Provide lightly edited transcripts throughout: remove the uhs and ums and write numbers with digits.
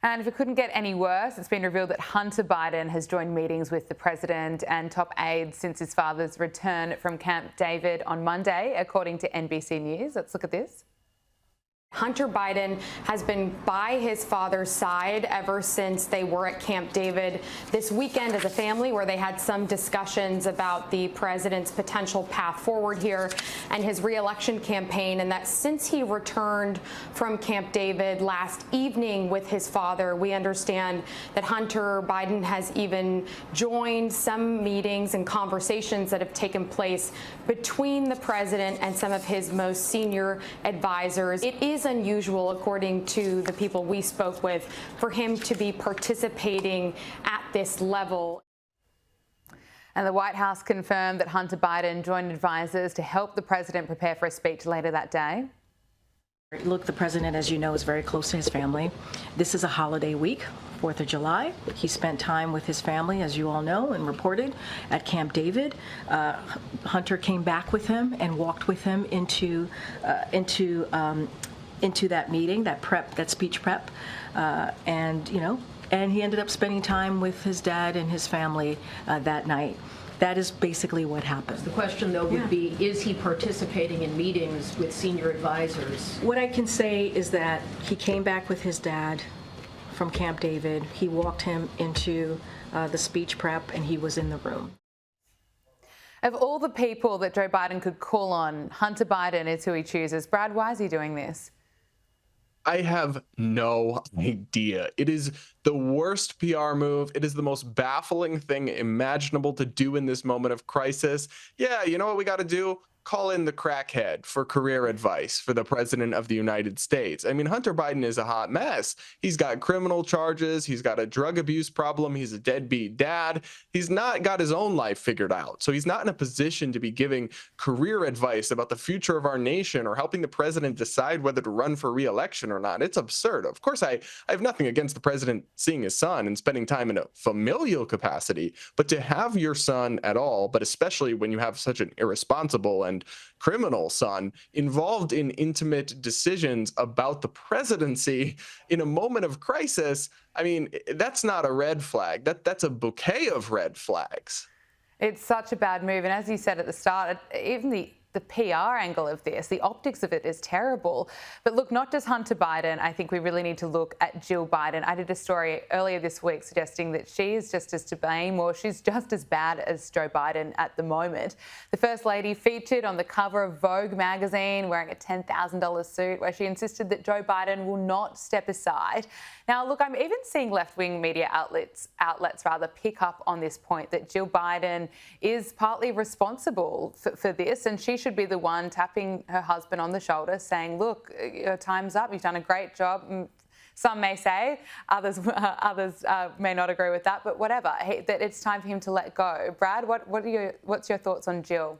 And if it couldn't get any worse, it's been revealed that Hunter Biden has joined meetings with the president and top aides since his father's return from Camp David on Monday, according to NBC News. Let's look at this. Hunter Biden has been by his father's side ever since they were at Camp David this weekend as a family, where they had some discussions about the president's potential path forward here and his re-election campaign, and that since he returned from Camp David last evening with his father, we understand that Hunter Biden has even joined some meetings and conversations that have taken place between the president and some of his most senior advisors. It is unusual, according to the people we spoke with, for him to be participating at this level. And the White House confirmed that Hunter Biden joined advisors to help the president prepare for a speech later that day. Look, the president, as you know, is very close to his family. This is a holiday week, 4th of July. He spent time with his family, as you all know and reported, at Camp David. Hunter came back with him and walked with him into that meeting, that speech prep, and he ended up spending time with his dad and his family that night. That is basically what happened. The question, though, would be, is he participating in meetings with senior advisors? What I can say is that he came back with his dad from Camp David. He walked him into the speech prep, and he was in the room. Of all the people that Joe Biden could call on, Hunter Biden is who he chooses. Brad, why is he doing this? I have no idea. It is the worst PR move. It is the most baffling thing imaginable to do in this moment of crisis. Yeah, you know what we got to do? Call in the crackhead for career advice for the president of the United States. I mean, Hunter Biden is a hot mess. He's got criminal charges. He's got a drug abuse problem. He's a deadbeat dad. He's not got his own life figured out. So he's not in a position to be giving career advice about the future of our nation or helping the president decide whether to run for re-election or not. It's absurd. Of course, I have nothing against the president seeing his son and spending time in a familial capacity, but to have your son at all, but especially when you have such an irresponsible and criminal son involved in intimate decisions about the presidency in a moment of crisis, I mean, that's not a red flag. That's a bouquet of red flags. It's such a bad move. And as you said at the start, even the PR angle of this, the optics of it is terrible. But look, not just Hunter Biden, I think we really need to look at Jill Biden. I did a story earlier this week suggesting that she is just as to blame, or she's just as bad as Joe Biden at the moment. The First Lady featured on the cover of Vogue magazine wearing a $10,000 suit, where she insisted that Joe Biden will not step aside. Now, look, I'm even seeing left-wing media outlets pick up on this point that Jill Biden is partly responsible for this, and she should be the one tapping her husband on the shoulder saying, look, your time's up, you've done a great job. Some may say, others may not agree with that, but whatever, that it's time for him to let go. Brad, what's your thoughts on Jill?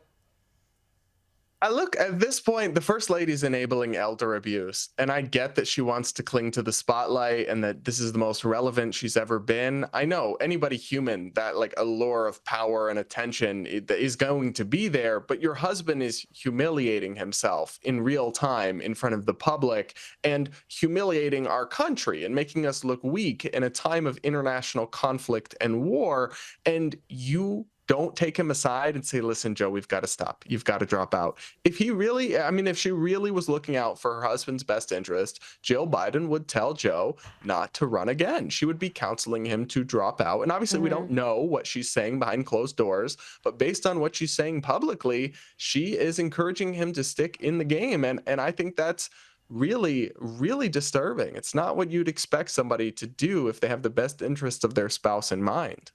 Look, at this point, the First Lady's enabling elder abuse, and I get that she wants to cling to the spotlight and that this is the most relevant she's ever been. I know anybody human, that like allure of power and attention is going to be there, but your husband is humiliating himself in real time in front of the public and humiliating our country and making us look weak in a time of international conflict and war, and you don't take him aside and say, listen, Joe, we've got to stop. You've got to drop out. If she really was looking out for her husband's best interest, Jill Biden would tell Joe not to run again. She would be counseling him to drop out. And obviously we don't know what she's saying behind closed doors, but based on what she's saying publicly, she is encouraging him to stick in the game. And I think that's really, really disturbing. It's not what you'd expect somebody to do if they have the best interest of their spouse in mind.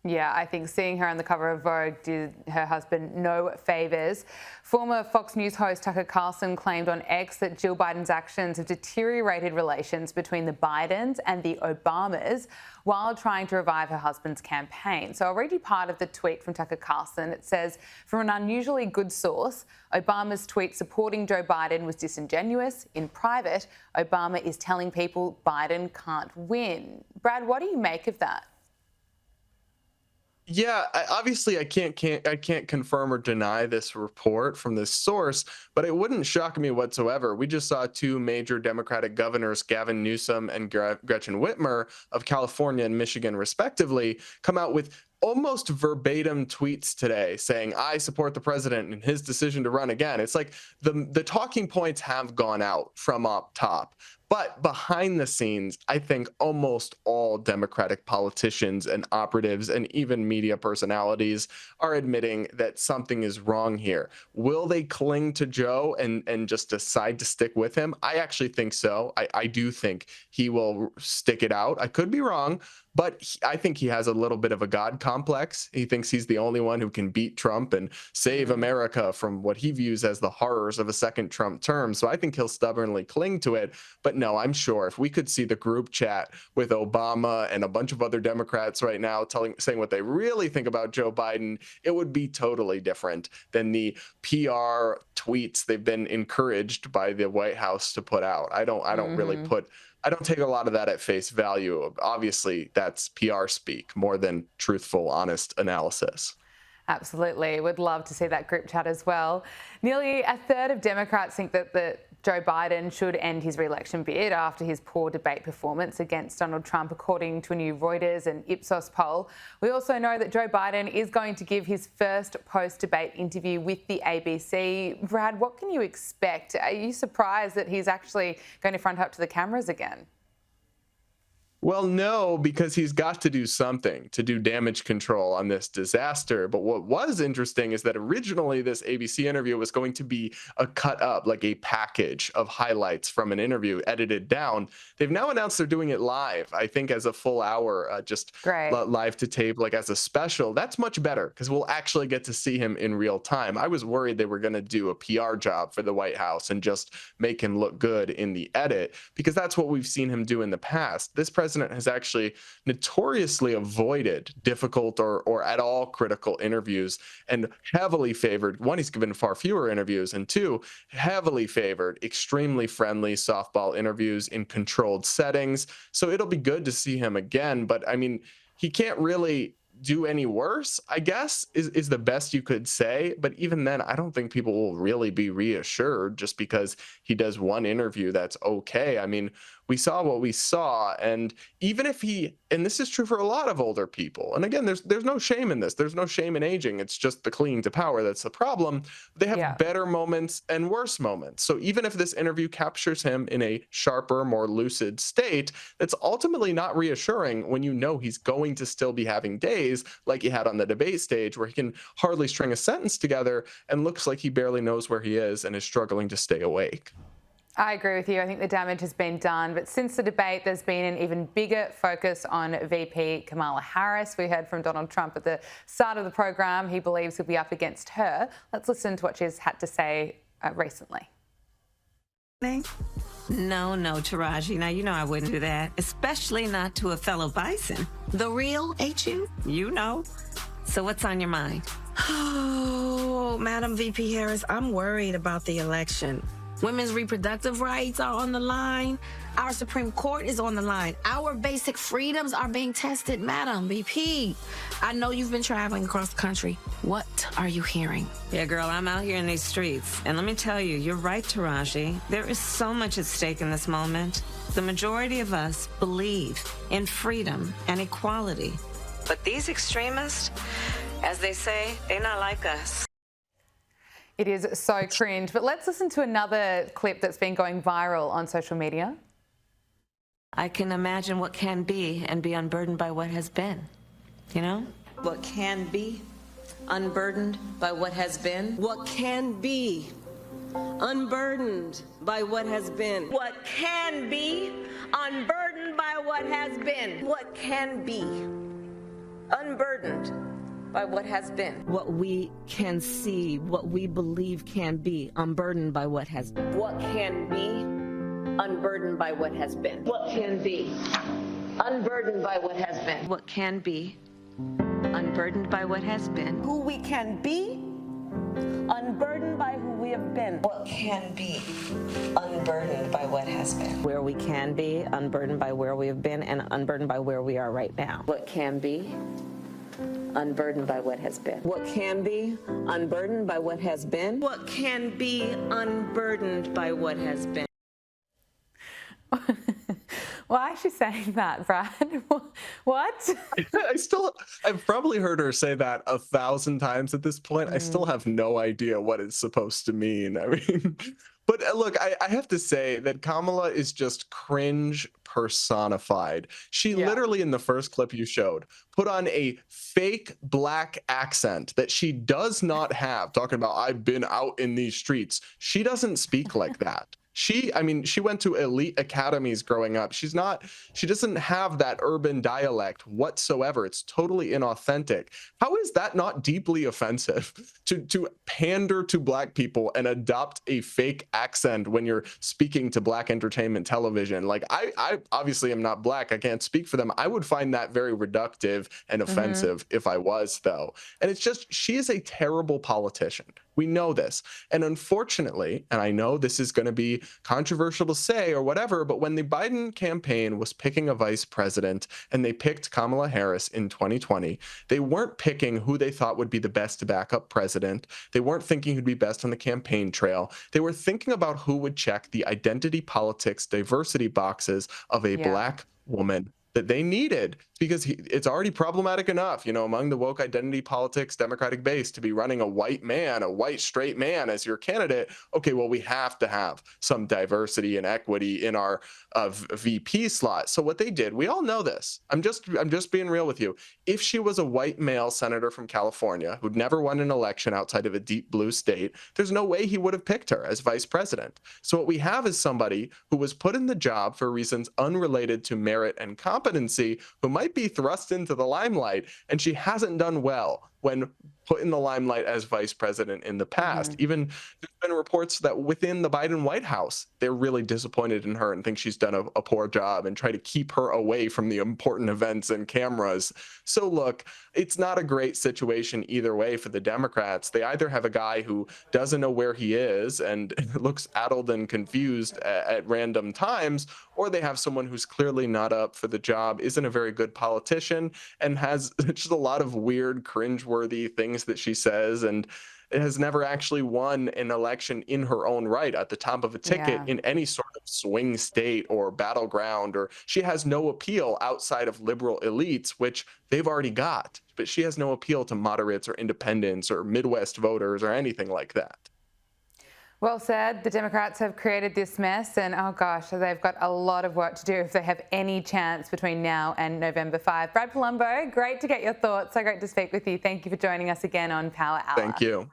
Yeah, I think seeing her on the cover of Vogue did her husband no favours. Former Fox News host Tucker Carlson claimed on X that Jill Biden's actions have deteriorated relations between the Bidens and the Obamas while trying to revive her husband's campaign. So I'll read you part of the tweet from Tucker Carlson. It says, from an unusually good source, Obama's tweet supporting Joe Biden was disingenuous. In private, Obama is telling people Biden can't win. Brad, what do you make of that? Yeah, obviously I can't confirm or deny this report from this source, but it wouldn't shock me whatsoever. We just saw two major Democratic governors, Gavin Newsom and Gretchen Whitmer of California and Michigan, respectively, come out with almost verbatim tweets today saying, I support the president in his decision to run again. It's like the talking points have gone out from up top. But behind the scenes, I think almost all Democratic politicians and operatives and even media personalities are admitting that something is wrong here. Will they cling to Joe and just decide to stick with him? I actually think so. I do think he will stick it out. I could be wrong, but I think he has a little bit of a God complex. He thinks he's the only one who can beat Trump and save America from what he views as the horrors of a second Trump term. So I think he'll stubbornly cling to it. But no, I'm sure if we could see the group chat with Obama and a bunch of other Democrats right now saying what they really think about Joe Biden, it would be totally different than the PR tweets they've been encouraged by the White House to put out. I don't take a lot of that at face value. Obviously, that's PR speak more than truthful, honest analysis. Absolutely. Would love to see that group chat as well. Nearly a third of Democrats think that Joe Biden should end his re-election bid after his poor debate performance against Donald Trump, according to a new Reuters and Ipsos poll. We also know that Joe Biden is going to give his first post-debate interview with the ABC. Brad, what can you expect? Are you surprised that he's actually going to front up to the cameras again? Well, no, because he's got to do something to do damage control on this disaster. But what was interesting is that originally this ABC interview was going to be a cut up, like a package of highlights from an interview edited down. They've now announced they're doing it live, I think as a full hour, just live to tape, like as a special. That's much better because we'll actually get to see him in real time. I was worried they were going to do a PR job for the White House and just make him look good in the edit, because that's what we've seen him do in the past. This president has actually notoriously avoided difficult or at all critical interviews and heavily favored, one, he's given far fewer interviews, and two, heavily favored extremely friendly softball interviews in controlled settings. So it'll be good to see him again, but I mean, he can't really do any worse, I guess, is the best you could say. But even then, I don't think people will really be reassured just because he does one interview that's okay. I mean, we saw what we saw, and even if and this is true for a lot of older people, and again, there's no shame in this. There's no shame in aging. It's just the clinging to power that's the problem. They have better moments and worse moments. So even if this interview captures him in a sharper, more lucid state, that's ultimately not reassuring when you know he's going to still be having days like he had on the debate stage where he can hardly string a sentence together and looks like he barely knows where he is and is struggling to stay awake. I agree with you. I think the damage has been done. But since the debate, there's been an even bigger focus on VP Kamala Harris. We heard from Donald Trump at the start of the program. He believes he'll be up against her. Let's listen to what she's had to say recently. No, Taraji. Now, you know I wouldn't do that, especially not to a fellow bison. The real, ain't you? You know. So what's on your mind? Oh, Madam VP Harris, I'm worried about the election. Women's reproductive rights are on the line. Our Supreme Court is on the line. Our basic freedoms are being tested, Madam VP. I know you've been traveling across the country. What are you hearing? Yeah, girl, I'm out here in these streets. And let me tell you, you're right, Taraji. There is so much at stake in this moment. The majority of us believe in freedom and equality. But these extremists, as they say, they're not like us. It is so cringe. But let's listen to another clip that's been going viral on social media. I can imagine what can be and be unburdened by what has been. You know? What can be unburdened by what has been. What can be unburdened by what has been. What can be unburdened by what has been. What can be unburdened by what has been. What we can see, what we believe can be, unburdened by what has been. What can be unburdened by what has been. What can be unburdened by what has been. What can be unburdened by what has been. Who we can be unburdened by who we have been. What can be unburdened by what has been. Where we can be unburdened by where we have been and unburdened by where we are right now. What can be unburdened by what has been. What can be unburdened by what has been. What can be unburdened by what has been. Why is she saying that, Brad? What? I've probably heard her say that 1,000 times at this point. I still have no idea what it's supposed to mean. I mean, but look, I have to say that Kamala is just cringe personified. She literally, in the first clip you showed, put on a fake black accent that she does not have, talking about, I've been out in these streets. She doesn't speak like that. She went to elite academies growing up. She doesn't have that urban dialect whatsoever. It's totally inauthentic. How is that not deeply offensive to pander to black people and adopt a fake accent when you're speaking to black entertainment television? Like, I obviously am not black. I can't speak for them. I would find that very reductive and offensive if I was, though. And it's just, she is a terrible politician. We know this. And unfortunately, and I know this is going to be controversial to say or whatever, but when the Biden campaign was picking a vice president and they picked Kamala Harris in 2020, they weren't picking who they thought would be the best backup president. They weren't thinking who'd be best on the campaign trail. They were thinking about who would check the identity politics, diversity boxes of a black woman that they needed, because it's already problematic enough, among the woke identity politics Democratic base, to be running a white man, a white straight man as your candidate. Okay, well, we have to have some diversity and equity in our VP slot. So what they did, we all know this. I'm just being real with you. If she was a white male senator from California who'd never won an election outside of a deep blue state, there's no way he would have picked her as vice president. So what we have is somebody who was put in the job for reasons unrelated to merit and competency, who might be thrust into the limelight, and she hasn't done well when put in the limelight as vice president in the past. Even there's been reports that within the Biden White House, they're really disappointed in her and think she's done a poor job and try to keep her away from the important events and cameras. So look, it's not a great situation either way for the Democrats. They either have a guy who doesn't know where he is and looks addled and confused at random times, or they have someone who's clearly not up for the job, isn't a very good politician, and has just a lot of weird, cringeworthy things that she says, and has never actually won an election in her own right at the top of a ticket in any sort of swing state or battleground, or she has no appeal outside of liberal elites, which they've already got, but she has no appeal to moderates or independents or Midwest voters or anything like that. Well said. The Democrats have created this mess, and oh gosh, they've got a lot of work to do if they have any chance between now and November 5. Brad Polumbo, great to get your thoughts. So great to speak with you. Thank you for joining us again on Power Hour. Thank you.